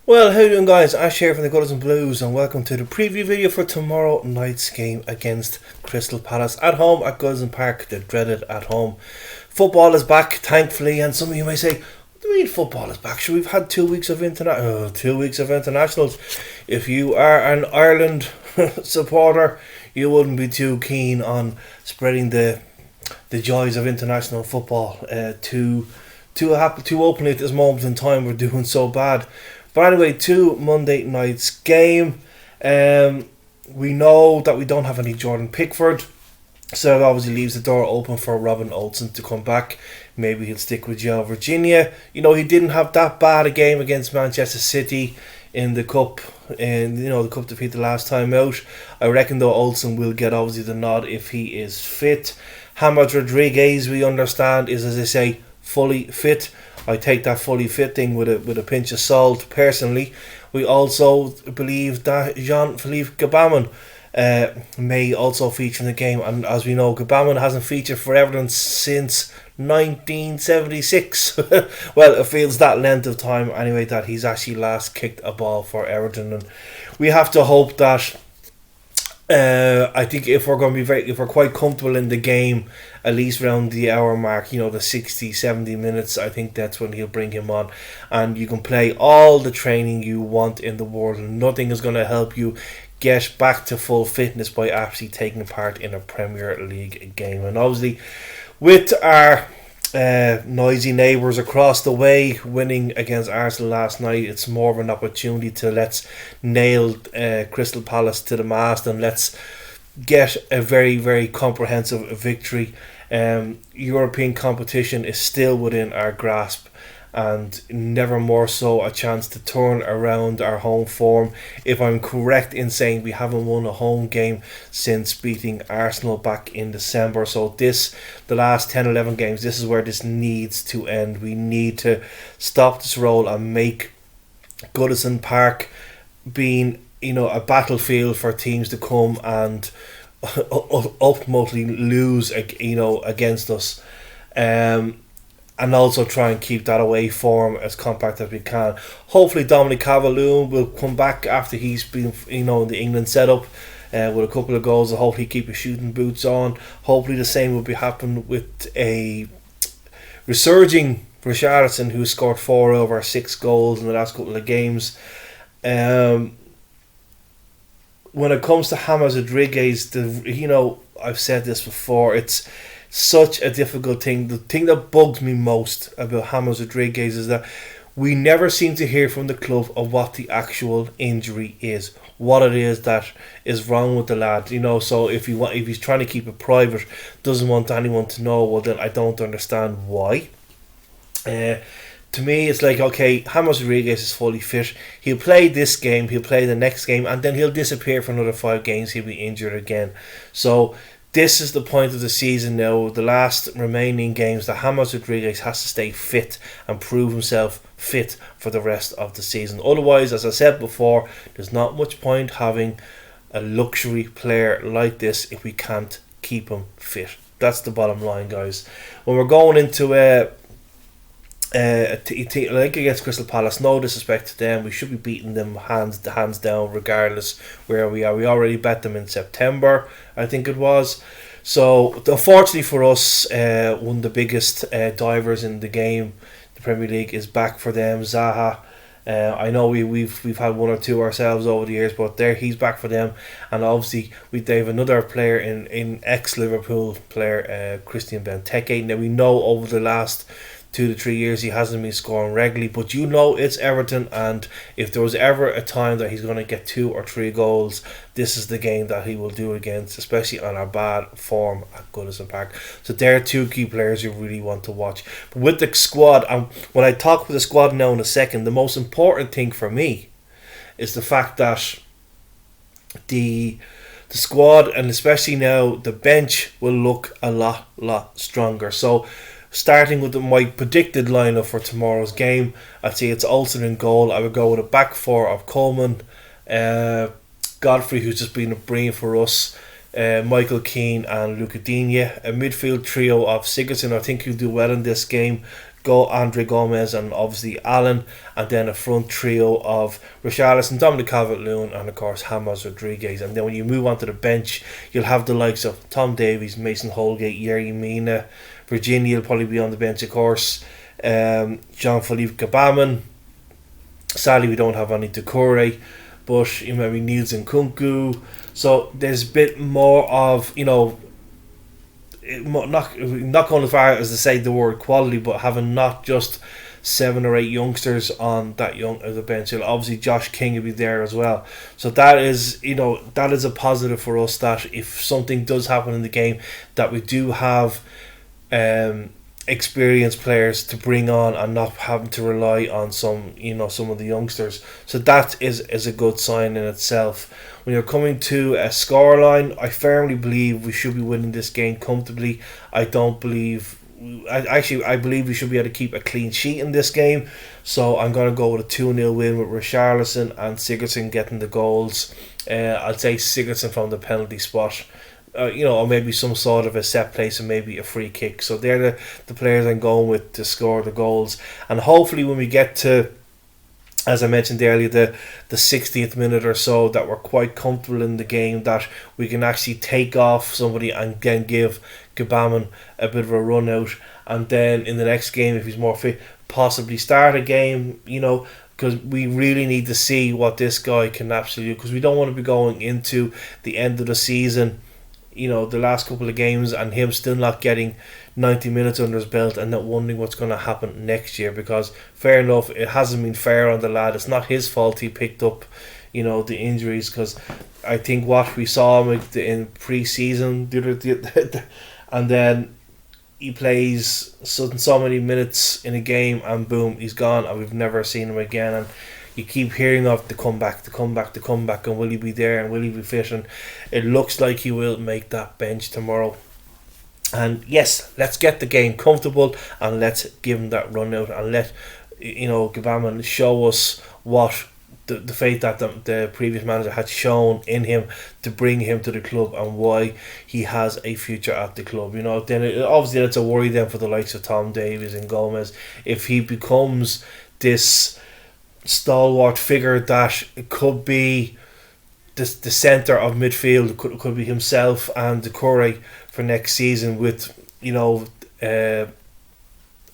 Well, how you doing, guys? Ash here from the Colours and Blues, and welcome to the preview video for tomorrow night's game against Crystal Palace at home at Goodison Park, the dreaded at home. Football is back, thankfully, and some of you may say, "What do you mean football is back? Sure, we've had 2 weeks of 2 weeks of internationals." If you are an Ireland supporter, you wouldn't be too keen on spreading the joys of international football too openly at this moment in time. We're doing so bad. But anyway, to Monday night's game. We know that we don't have any Jordan Pickford, so it obviously leaves the door open for Robin Olsen to come back. Maybe he'll stick with Joe Virginia. You know, he didn't have that bad a game against Manchester City in the cup, and the cup defeat the last time out. I reckon though Olsen will get obviously the nod if he is fit. James Rodriguez, we understand, is, as I say, fully fit. I take that fully fit thing with a pinch of salt personally. We also believe that Jean-Philippe Gbamin may also feature in the game, and as we know, Gbamin hasn't featured for Everton since 1976. Well, it feels that length of time anyway that he's actually last kicked a ball for Everton, and we have to hope that I think if we're quite comfortable in the game, at least around the hour mark, the 60-70 minutes, I think that's when he'll bring him on, and you can play all the training you want in the world, and nothing is going to help you get back to full fitness by actually taking part in a Premier League game. And obviously, with our noisy neighbours across the way winning against Arsenal last night, it's more of an opportunity to let's nail Crystal Palace to the mast, and let's get a very, very comprehensive victory. European competition is still within our grasp, and never more so a chance to turn around our home form. If I'm correct in saying we haven't won a home game since beating Arsenal back in December, so the last 10-11 games, this is where this needs to end. We need to stop this roll and make Goodison Park being a battlefield for teams to come and ultimately lose against us. And also try and keep that away form as compact as we can. Hopefully Dominic Calvert-Lewin will come back after he's been in the England setup with a couple of goals, and hopefully keep his shooting boots on. Hopefully the same will be happening with a resurging Richarlison, who scored 4 over 6 goals in the last couple of games. When it comes to James Rodriguez, I've said this before, it's such a difficult thing. The thing that bugs me most about James Rodriguez is that we never seem to hear from the club of what the actual injury is, what it is that is wrong with the lad. So if he's trying to keep it private, doesn't want anyone to know, well then I don't understand why. To me, it's like, okay, James Rodriguez is fully fit. He'll play this game, he'll play the next game, and then he'll disappear for another 5 games. He'll be injured again. So this is the point of the season now, the last remaining games, that James Rodriguez has to stay fit and prove himself fit for the rest of the season. Otherwise, as I said before, there's not much point having a luxury player like this if we can't keep him fit. That's the bottom line, guys. When we're going into like against Crystal Palace, no disrespect to them, we should be beating them hands down regardless where we are. We already bet them in September, I think it was. So unfortunately for us, one of the biggest divers in the game, the Premier League, is back for them, Zaha. I know we've had 1 or 2 ourselves over the years, but he's back for them. And obviously they have another player in ex-Liverpool player, Christian Benteke. Now we know over the last 2 to 3 years he hasn't been scoring regularly, but it's Everton, and if there was ever a time that he's going to get 2 or 3 goals, this is the game that he will do against, especially on our bad form at Goodison Park. So they're 2 key players you really want to watch. But with the squad, when I talk with the squad now in a second, the most important thing for me is the fact that the squad, and especially now the bench, will look a lot stronger. So starting with my predicted lineup for tomorrow's game, I'd say it's Olsen in goal. I would go with a back 4 of Coleman, Godfrey, who's just been a brain for us, Michael Keane and Luca Digne. A midfield trio of Sigurdsson, I think he'll do well in this game. go Andre Gomez and obviously Allen, and then a front trio of Richarlison, Dominic Calvert-Lewin, and of course James Rodriguez. And then when you move on to the bench, you'll have the likes of Tom Davies, Mason Holgate, Yerry Mina, Virginia will probably be on the bench, of course. Jean-Philippe Gbamin. Sadly, we don't have any Doucouré, but you know, we Niels Nkunku. So there's a bit more of, you know, not going as far as to say the word quality, but having not just 7 or 8 youngsters on that young as a bench. Obviously, Josh King will be there as well. So that is, you know, that is a positive for us, that if something does happen in the game, that we do have experienced players to bring on and not having to rely on some of the youngsters. So that is a good sign in itself. When you're coming to a scoreline, I firmly believe we should be winning this game comfortably. I believe we should be able to keep a clean sheet in this game. So I'm going to go with a 2-0 win with Richarlison and Sigurdsson getting the goals. I'd say Sigurdsson from the penalty spot. Or maybe some sort of a set place and maybe a free kick. So they're the players I'm going with to score the goals. And hopefully when we get to, as I mentioned earlier, the 60th minute or so, that we're quite comfortable in the game, that we can actually take off somebody and then give Gbamin a bit of a run out. And then in the next game, if he's more fit, possibly start a game, because we really need to see what this guy can absolutely do, because we don't want to be going into the end of the season, the last couple of games, and him still not getting 90 minutes under his belt and not wondering what's going to happen next year. Because fair enough, it hasn't been fair on the lad. It's not his fault he picked up, the injuries, because I think what we saw him in pre-season, and then he plays so many minutes in a game and boom, he's gone, and we've never seen him again. And you keep hearing of the comeback, and will he be there and will he be fit? And it looks like he will make that bench tomorrow. And yes, let's get the game comfortable and let's give him that run out and let Gbamin show us what the faith that the previous manager had shown in him to bring him to the club, and why he has a future at the club. Then obviously it's a worry then for the likes of Tom Davies and Gomez, if he becomes this stalwart figure that it could be the centre of midfield, could be himself and Doucouré for next season, with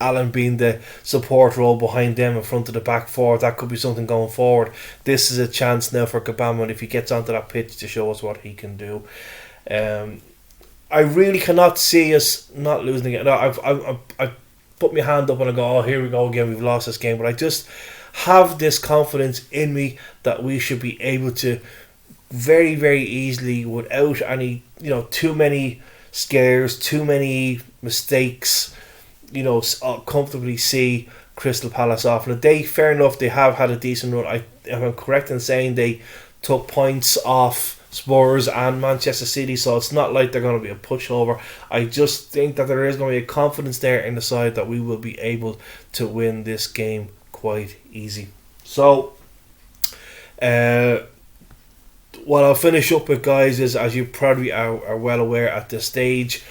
Allen being the support role behind them in front of the back four. That could be something going forward. This is a chance now for Gbamin, if he gets onto that pitch, to show us what he can do. I really cannot see us not losing it. I put my hand up and I go, oh, here we go again, we've lost this game. But I just have this confidence in me that we should be able to very, very easily, without any, too many scares, too many mistakes, comfortably see Crystal Palace off. And fair enough, they have had a decent run. If I'm correct in saying they took points off Spurs and Manchester City, so it's not like they're going to be a pushover. I just think that there is going to be a confidence there in the side that we will be able to win this game quite easy. So what I'll finish up with, guys, is, as you probably are well aware at this stage,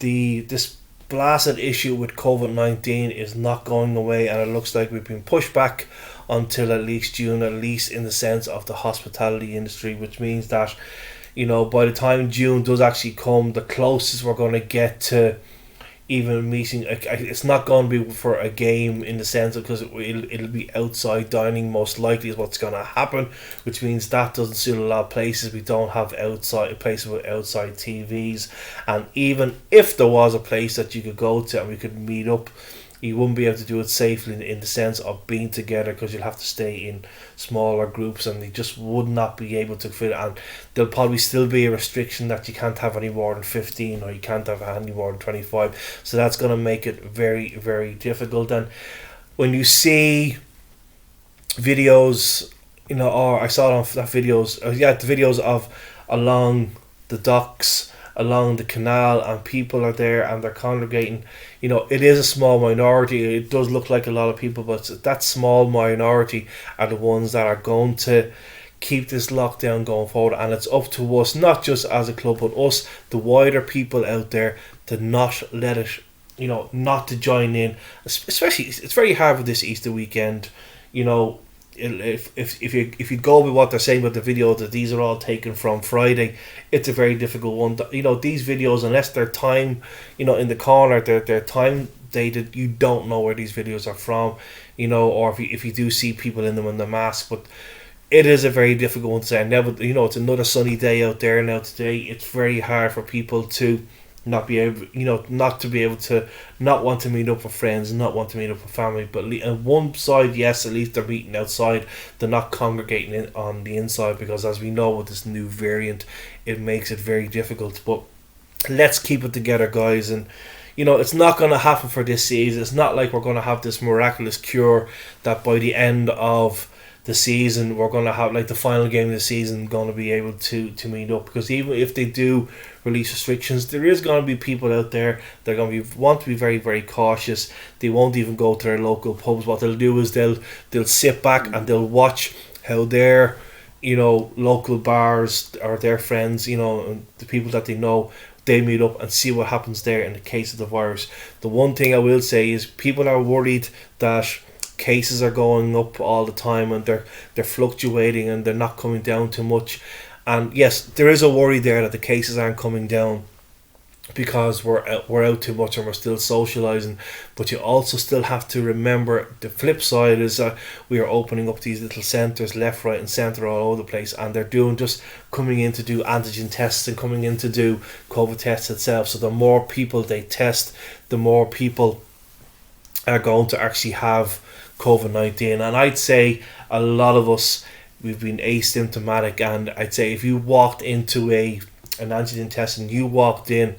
this blasted issue with COVID-19 is not going away, and it looks like we've been pushed back until at least June, at least in the sense of the hospitality industry, which means that by the time June does actually come, the closest we're going to get to even meeting, it's not going to be for a game in the sense of, because it'll be outside dining most likely is what's going to happen, which means that doesn't suit a lot of places. We don't have outside places with outside TVs, and even if there was a place that you could go to and we could meet up, you wouldn't be able to do it safely in the sense of being together, because you'll have to stay in smaller groups and they just would not be able to fit. And there'll probably still be a restriction that you can't have any more than 15 or you can't have any more than 25. So that's going to make it very, very difficult. And when you see videos, or I saw it on that videos, the videos of along the docks, along the canal, and people are there and they're congregating. It is a small minority. It does look like a lot of people, but that small minority are the ones that are going to keep this lockdown going forward. And it's up to us, not just as a club, but us, the wider people out there, to not let it not to join in. Especially, it's very hard with this Easter weekend. You know, if you go with what they're saying about the video that these are all taken from Friday, it's a very difficult one. These videos, unless they're time, in the corner, they're time dated. You don't know where these videos are from, or if you do see people in them in the mask, but. It is a very difficult one to say. It's another sunny day out there now today. It's very hard for people to not be able, not to be able to, not want to meet up with friends, not want to meet up with family. But on one side, yes, at least they're meeting outside. They're not congregating on the inside, because as we know with this new variant, it makes it very difficult. But let's keep it together, guys. And it's not going to happen for this season. It's not like we're going to have this miraculous cure that by the end of the season we're going to have, like the final game of the season, going to be able to meet up, because even if they do release restrictions, there is going to be people out there that are going to want to be very, very cautious. They won't even go to their local pubs. What they'll do is they'll sit back and they'll watch how their local bars or their friends, and the people that they know, they meet up and see what happens there in the case of the virus. The one thing I will say is people are worried that cases are going up all the time and they're fluctuating and they're not coming down too much. And yes, there is a worry there that the cases aren't coming down because we're out too much and we're still socializing. But you also still have to remember the flip side is that we are opening up these little centres left, right and centre all over the place, and they're coming in to do antigen tests and coming in to do COVID tests itself. So the more people they test, the more people are going to actually have COVID-19. And I'd say a lot of us, we've been asymptomatic, and I'd say if you walked into an antigen test and you walked in,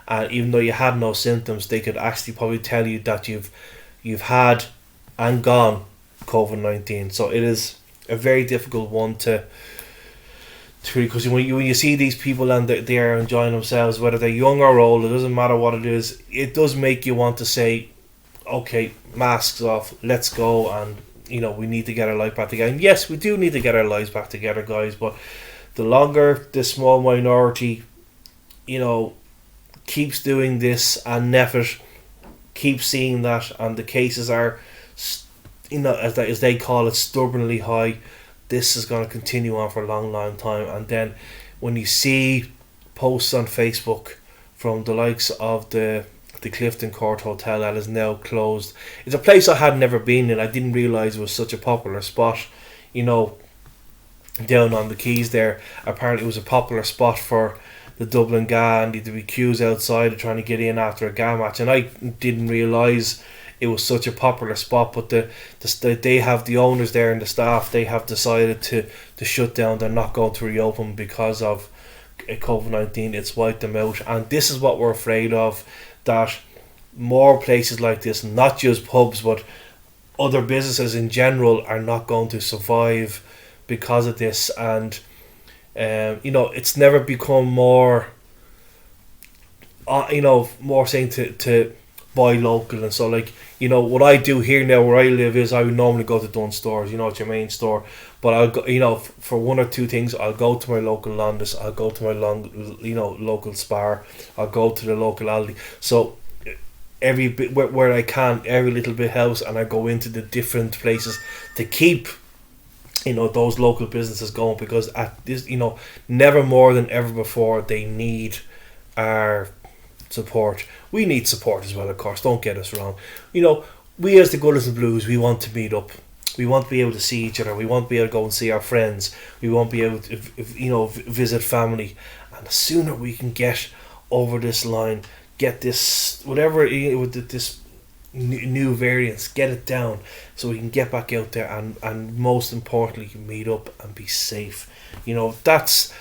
and even though you had no symptoms, they could actually probably tell you that you've had and gone COVID-19. So it is a very difficult one to because when you see these people and they are enjoying themselves, whether they're young or old, it doesn't matter what it is, it does make you want to say, okay, masks off, let's go, and we need to get our life back together. And yes, we do need to get our lives back together, guys, but the longer this small minority keeps doing this and never keeps seeing that, and the cases are as they call it, stubbornly high, this is going to continue on for a long, long time. And then when you see posts on Facebook from the likes of the Clifton Court Hotel that is now closed. It's a place I had never been in. I didn't realise it was such a popular spot, down on the quays there. Apparently it was a popular spot for the Dublin GA, and there'd be queues outside trying to get in after a GA match, and I didn't realise it was such a popular spot. But they have the owners there and the staff, they have decided to shut down. They're not going to reopen because of COVID-19. It's wiped them out, and this is what we're afraid of, that more places like this, not just pubs but other businesses in general, are not going to survive because of this. And it's never become more more saying to buy local. And so, like, what I do here now where I live is I would normally go to Dunn Stores, it's your main store, but I'll go, for one or two things, I'll go to my local Londis, I'll go to my local Spar, I'll go to the local Aldi. So every bit where I can, every little bit helps, and I go into the different places to keep those local businesses going, because at this, never more than ever before, they need our support. We need support as well, of course, don't get us wrong. We as the Gullers and Blues, we want to meet up. We want to be able to see each other. We want to be able to go and see our friends. We want to be able to visit family. And the sooner we can get over this line, get this, whatever with this new variants, get it down so we can get back out there and most importantly meet up and be safe. That's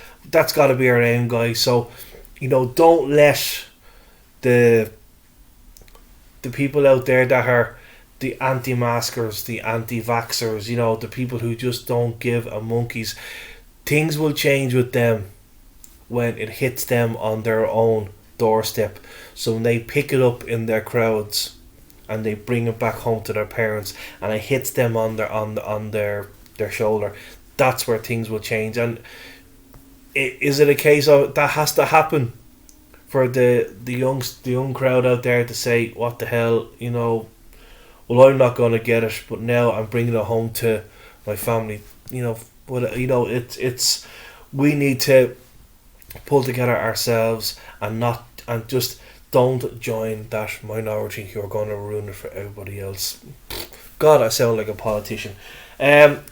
got to be our aim, guys. So don't let the people out there that are the anti-maskers, the anti-vaxxers, the people who just don't give a monkey's, things will change with them when it hits them on their own doorstep. So when they pick it up in their crowds and they bring it back home to their parents and it hits them on their shoulder, that's where things will change. And is it a case of that has to happen for the young crowd out there to say, what the hell, well, I'm not going to get it, but now I'm bringing it home to my family. It's we need to pull together ourselves and just don't join that minority who are going to ruin it for everybody else. God, I sound like a politician.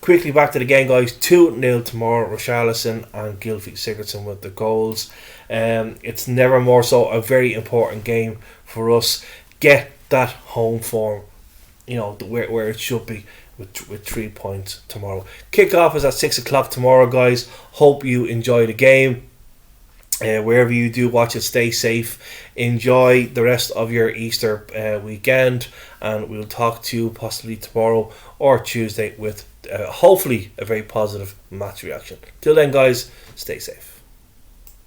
Quickly back to the game, guys. 2-0 tomorrow. Richarlison and Gylfi Sigurdsson with the goals. It's never more so a very important game for us. Get that home form, where it should be, with 3 points tomorrow. Kick-off is at 6 o'clock tomorrow, guys. Hope you enjoy the game. Wherever you do watch it, stay safe. Enjoy the rest of your Easter weekend, and we'll talk to you possibly tomorrow or Tuesday with hopefully a very positive match reaction. Till then, guys, stay safe.